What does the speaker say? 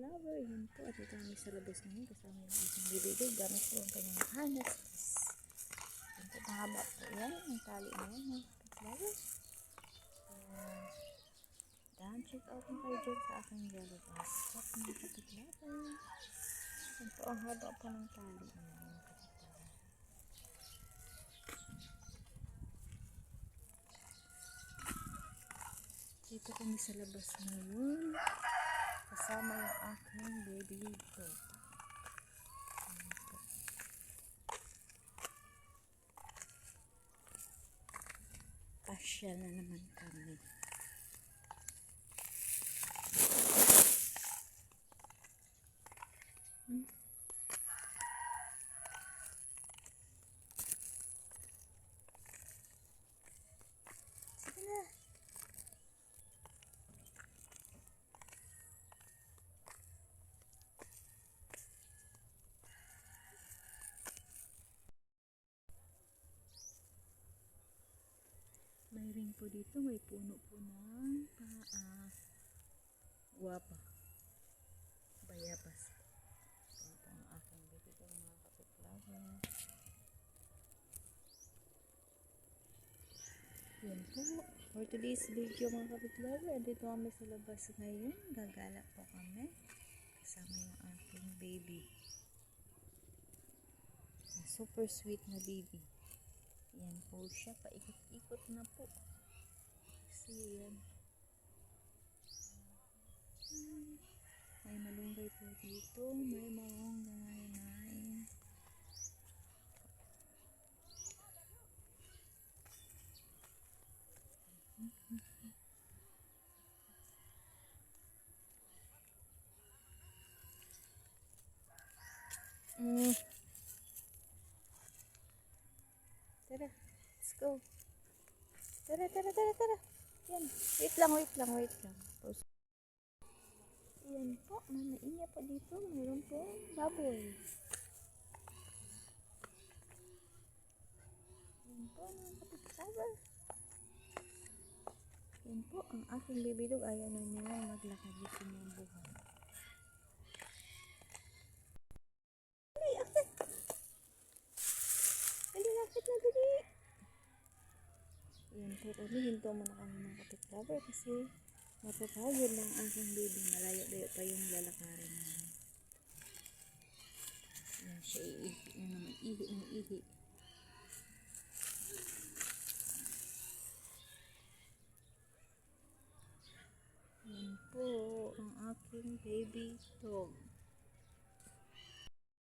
lover. Yun po. At ito kami sa labas ngayon. Kasama yung aking bibigay. Gamit po ang kanyang hanas. Yun po. Mahaba po yan. Ang tali na yan. Mga kapit lover. So, dan check out na kayo dyan sa aking yellow bus. Check mga kapit lover. Yun po. Ang haba po ng tali. Ayan mga kapit lover. Dito kami sa labas ngayon. Kasama yung aking baby dog. Pasyal na naman kami. Sige na. May ring po dito, may puno po ng guwapa. Bayabas. Ito ang aking bibigay mga kapitlawan. Yan po. For today's video mga kapitlawan, dito kami sa labas ngayon. Gagala po kami. Kasama yung aking baby. Super sweet na baby. Yan po siya, paikot-ikot na po. Kasi yan. May malunggay po dito. May malunggay. Tara, let's go. Tara. Yan. Wait lang. Yan po, mamainga po dito. Mayroon po baboy. Yan po, mga kapit-cover. Yan po, ang aking baby dog. Ayaw na niya maglakad dito ng buhay. Akit na dali. Yan po kami. Hinto muna kami mga kapit-cover kasi napapagod ng aking baby. Malayo-layo pa yung lalakarin namin. Yan siya, iihi na naman. Ihi. Yan po ang aking baby dog.